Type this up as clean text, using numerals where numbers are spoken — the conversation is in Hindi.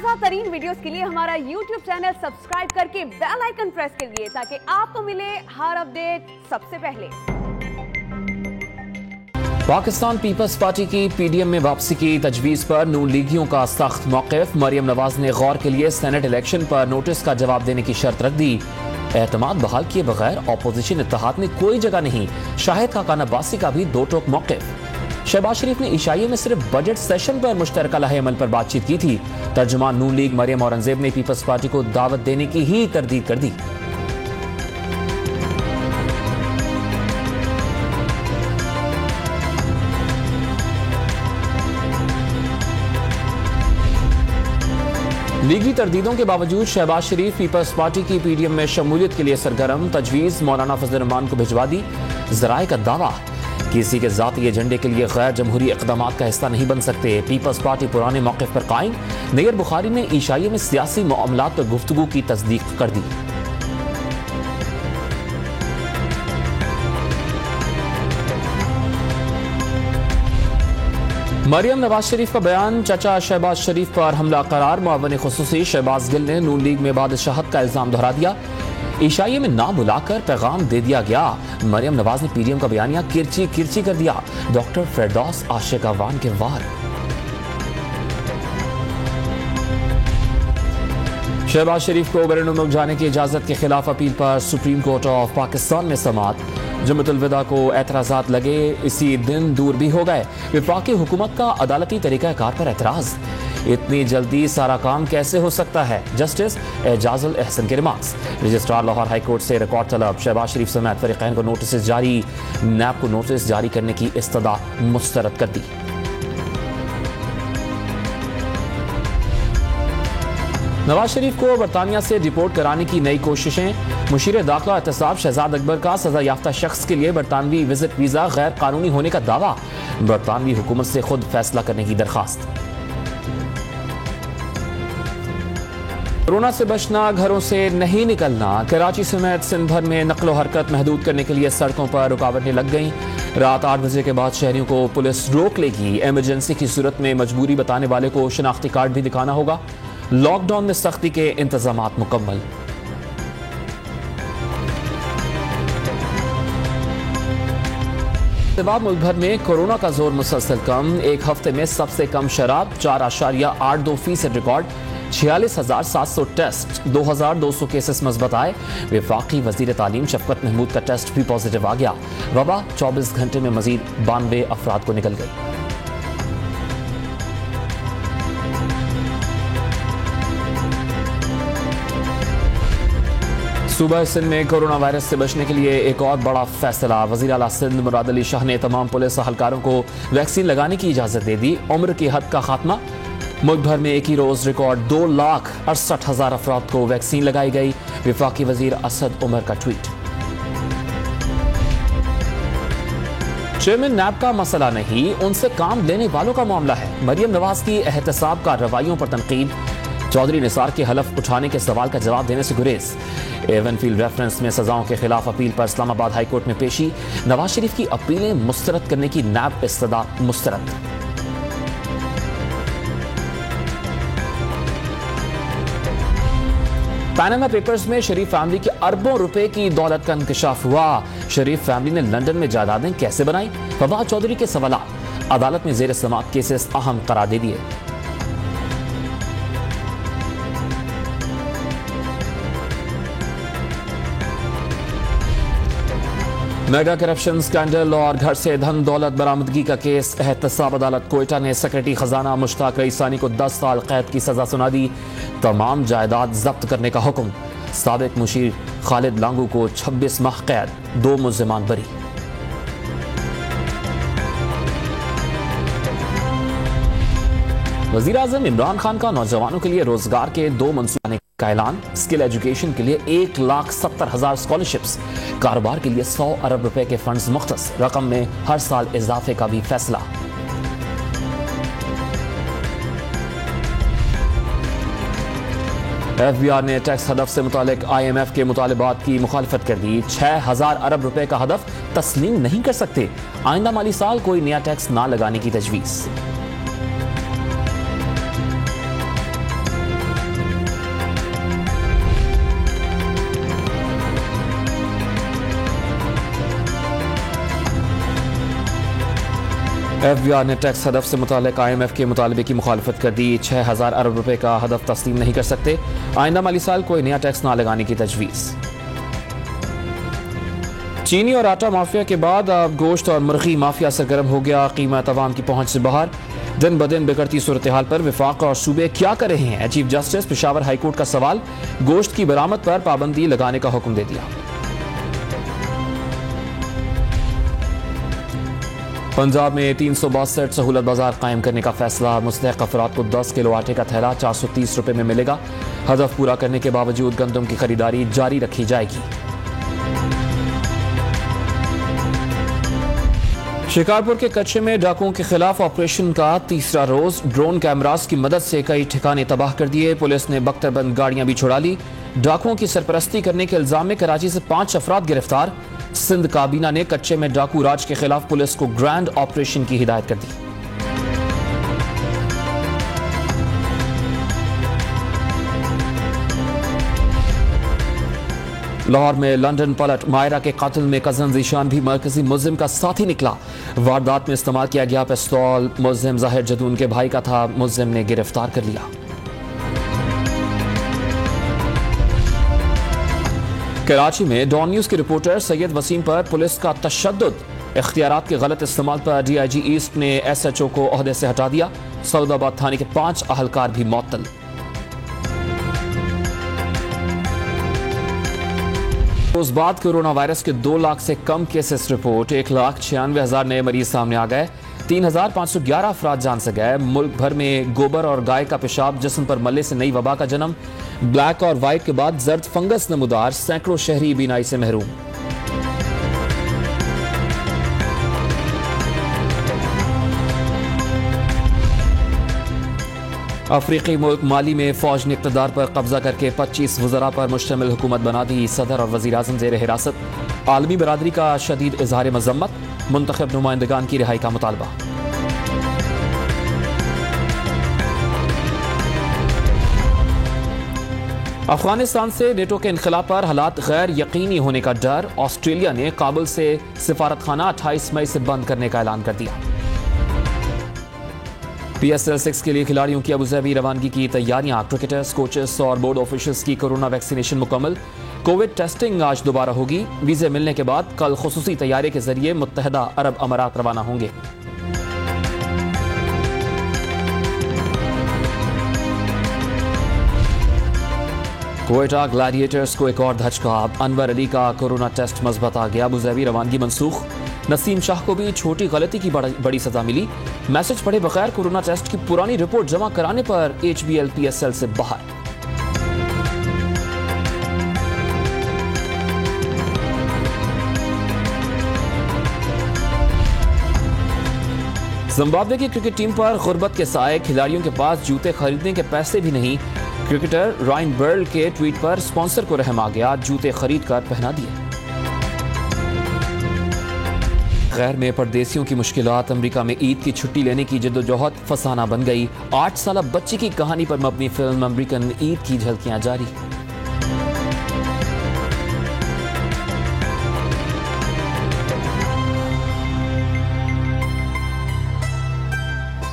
ताज़ा तरीन वीडियोस के लिए हमारा YouTube चैनल सब्सक्राइब करके बेल आइकन प्रेस करिए ताकि आपको मिले हर अपडेट सबसे पहले। पाकिस्तान पीपल्स पार्टी की पीडीएम में वापसी की तजवीज़ पर नून लीगियों का सख्त मौक़िफ़। मरियम नवाज ने गौर के लिए सेनेट इलेक्शन पर नोटिस का जवाब देने की शर्त रख दी। एतमाद बहाल किए बगैर अपोजिशन इत्तेहाद में कोई जगह नहीं। शाहिद खाकान अब्बासी का भी दो टोक मौक़िफ़। शहबाज शरीफ ने ईशाइये में सिर्फ बजट सेशन पर मुश्तरका लहे अमल पर बातचीत की थी। तर्जुमान नून लीग मरियम औरंगजेब ने पीपल्स पार्टी को दावत देने की ही तरदीद कर दी। लीगी तरदीदों के बावजूद शहबाज शरीफ पीपल्स पार्टी की पीडीएम में शमूलियत के लिए सरगर्म। तजवीज़ मौलाना फजल रहमान को भिजवा दी। ज़राए का दावा किसी के ज़ाती एजेंडे के लिए गैर जमहूरी इक़दामात का हिस्सा नहीं बन सकते। पीपल्स पार्टी पुराने मौक़िफ़ पर कायम। नैयर बुखारी ने ईशाइये में सियासी मामलात पर गुफ्तगू की तस्दीक कर दी। मरियम नवाज शरीफ का बयान चचा शहबाज शरीफ पर हमला करार। मुअव्विन खुसूसी शहबाज गिल ने नून लीग में बादशाहत का इल्जाम दोहरा दिया। ईशाइये में ना बुलाकर पैगाम दे दिया गया। मरियम नवाज ने पीडीएम का बयानिया किरची किरची कर दिया। डॉक्टर फिरदौस आशिक अवान के वार। शहबाज शरीफ को बैरून मुल्क जाने की इजाजत के खिलाफ अपील पर सुप्रीम कोर्ट ऑफ पाकिस्तान में समाअत। जुम्मतुल विदा को एतराजात लगे, इसी दिन दूर भी हो गए। वफाकी हुकूमत का अदालती तरीक़ाकार पर एतराज। इतनी जल्दी सारा काम कैसे हो सकता है? जस्टिस एजाजुल एहसन के remarks. Registrar Lahore high court से रिकॉर्ड तलब। शहबाज शरीफ समेत फरीक़ैन को नोटिस जारी। नैब को नोटिस जारी करने की इस्तदा मुस्तरद कर दी। नवाज शरीफ को बरतानिया से डिपोर्ट कराने की नई कोशिशें। मुशीर दाखिला एहतसाब शहजाद अकबर का सजा याफ्ता शख्स के लिए बरतानवी विजिट वीजा गैर कानूनी होने का दावा। बरतानवी हुकूमत से खुद फैसला करने की दरखास्त। कोरोना से बचना, घरों से नहीं निकलना। कराची समेत सिंध भर में नकलो हरकत महदूद करने के लिए सड़कों पर रुकावटें लग गईं। रात 8 बजे के बाद शहरियों को पुलिस रोक लेगी। इमरजेंसी की सूरत में मजबूरी बताने वाले को शनाख्ती कार्ड भी दिखाना होगा। लॉकडाउन में सख्ती के इंतजामात मुकम्मल। मुल्क भर में कोरोना का जोर मुसलसल कम। एक हफ्ते में सबसे कम शराब 4.82% रिकॉर्ड। 46,700 टेस्ट। 2,200 केसेस मस्बत आए। वफाकी वजीर तालीम शफकत महमूद का टेस्ट भी पॉजिटिव आ गया। वबा 24 घंटे में मजीद 92 अफराद को निकल गई। सूबा सिंध में कोरोना वायरस से बचने के लिए एक और बड़ा फैसला। वज़ीर आला सिंध मुराद अली शाह ने तमाम पुलिस अहलकारों को वैक्सीन लगाने की इजाज़त दे दी। उम्र की हद का खात्मा। मुल्क भर में एक ही रोज रिकॉर्ड 2,68,000 अफराद को वैक्सीन लगाई गई। वफाकी वजीर असद उमर का ट्वीट। चेयरमैन नैब का मसला नहीं, उनसे काम लेने वालों का मामला है। मरियम नवाज की एहतसाब का रवैयों पर तनकीद। चौधरी निसार के हलफ उठाने के सवाल का जवाब देने से गुरेज। एवनफील्ड रेफरेंस में सजाओं के खिलाफ अपील पर इस्लामाबाद हाई कोर्ट में पेशी। नवाज शरीफ की अपीलें मुस्तरद करने की नैब इस्तदा मुस्तरद। पैनामा पेपर्स में शरीफ फैमिली के अरबों रुपए की दौलत का इंकशाफ हुआ। शरीफ फैमिली ने लंदन में जायदादें कैसे बनाई? फवाद चौधरी के सवालात। अदालत में जेर समाअत केसेस अहम करार दे दिए। मेगा करप्शन स्कैंडल और घर से धन दौलत बरामदगी का केस। एहतसाब अदालत कोयटा ने सेक्रेटरी खजाना मुश्ताक रईसानी को 10 साल कैद की सजा सुना दी। तमाम जायदाद जब्त करने का हुक्म। साबिक मुशीर खालिद लांगू को 26 माह कैद। 2 मुल्जिमान बरी। वज़ीर आज़म इमरान खान का नौजवानों के लिए रोजगार के 2 मंसूबे का ऐलान। स्किल एजुकेशन के लिए 1,70,000 स्कॉलरशिप्स। कारोबार के लिए 100 अरब रुपए के फंड्स मुख्तस। रकम में हर साल इजाफे का भी फैसला। FBI ने टैक्स हदफ से मुतालिक IMF के मुतालिबात की मुखालफत कर दी। 6,000 अरब रुपए का हदफ तस्लीम नहीं कर सकते। आइंदा माली साल कोई नया टैक्स ना लगाने की तजवीज़। FBI ने टैक्स हदफ से मुताल्लिक IMF के मुतालबे की मुखालफत कर दी। 6,000 अरब रुपए का हदफ तस्लीम नहीं कर सकते। आइंदा माली साल कोई नया टैक्स ना लगाने की तजवीज़। चीनी और आटा माफिया के बाद अब गोश्त और मुर्गी माफिया सरगर्म हो गया। कीमत अवाम की पहुंच से बाहर। दिन ब दिन बिगड़ती सूरत हाल पर वफाक और सूबे क्या कर रहे हैं? चीफ जस्टिस पेशावर हाईकोर्ट का सवाल। गोश्त की बरामद पर पाबंदी लगाने का हुक्म दे दिया। पंजाब में 362 सहूलत बाजार कायम करने का फैसला। मुस्तहक अफराद को 10 किलो आटे का थैला 430 रुपए में मिलेगा। हदफ पूरा करने के बावजूद गंदम की खरीदारी जारी रखी जाएगी। शिकारपुर के कच्चे में डाकुओं के खिलाफ ऑपरेशन का तीसरा रोज। ड्रोन कैमरास की मदद से कई ठिकाने तबाह कर दिए। पुलिस ने बख्तरबंद गाड़ियां भी छुड़ा ली। डाकुओं की सरपरस्ती करने के इल्जाम में कराची से 5 अफराद गिरफ्तार। सिंध काबीना ने कच्चे में डाकू राज के खिलाफ पुलिस को ग्रैंड ऑपरेशन की हिदायत कर दी। लाहौर में लंदन पलट। मायरा के कातिल में कजन जीशान भी मरकजी मुल्जिम का साथी निकला। वारदात में इस्तेमाल किया गया पिस्तौल मुल्जिम जाहिर जदून के भाई का था। मुल्जिम ने गिरफ्तार कर लिया। कराची में डॉन न्यूज के रिपोर्टर सैयद वसीम पर पुलिस का तशद्दुद। इख्तियारात के गलत इस्तेमाल पर DIG ईस्ट ने SHO को ओहदे से हटा दिया। सऊदाबाद थाने के 5 अहलकार भी मुअत्तल। उस बाद कोरोना वायरस के 2 लाख से कम केसेस रिपोर्ट। 1,96,000 नए मरीज सामने आ गए। 3,511 अफराद जान से गए। मुल्क भर में गोबर और गाय का पेशाब जिस्म पर मलने से नई वबा का जन्म। ब्लैक और वाइट के बाद जर्द फंगस नमूदार। सैकड़ों शहरी बीनाई से महरूम। अफ्रीकी मुल्क माली में फौज ने इक़्तिदार पर कब्जा करके 25 वज़रा पर मुश्तमिल हुकूमत बना दी। सदर और वज़ीर आज़म ज़ेर हिरासत। आलमी बरादरी का शदीद इज़हार मज़म्मत। मुंतखब नुमाइंदगान की रिहाई का मुतालबा। अफगानिस्तान से नेटो के इनखला पर हालात गैर यकीनी होने का डर। ऑस्ट्रेलिया ने काबुल से सिफारत खाना 28 मई से बंद करने का ऐलान कर दिया। PSL 6 के लिए खिलाड़ियों की अबुधाबी रवानगी की तैयारियां। क्रिकेटर्स, कोचेस और बोर्ड ऑफिशियल्स की कोरोना वैक्सीनेशन मुकम्मल। कोविड टेस्टिंग आज दोबारा होगी। वीजे मिलने के बाद कल खुसूसी तैयारी के जरिए मुत्तहदा अरब अमारात रवाना होंगे। क्वेटा ग्लैडिएटर्स को एक और धचका। अनवर अली का कोरोना टेस्ट मस्बत आ गया। अबुधाबी रवानगी मनसूख। नसीम शाह को भी छोटी गलती की बड़ी सजा मिली। मैसेज पढ़े बगैर कोरोना टेस्ट की पुरानी रिपोर्ट जमा कराने पर HBL PSL से बाहर। जिम्बाब्वे की क्रिकेट टीम पर गुर्बत के साए। खिलाड़ियों के पास जूते खरीदने के पैसे भी नहीं। क्रिकेटर रायन बर्ल के ट्वीट पर स्पॉन्सर को रहम आ गया। जूते खरीद कर पहना दिए। गैर में परदेसियों की मुश्किलात। अमेरिका में ईद की छुट्टी लेने की जद्दोजहद फसाना बन गई। 8 साल बच्ची की कहानी पर मबनी फिल्म अमेरिकन ईद की झलकियां जारी।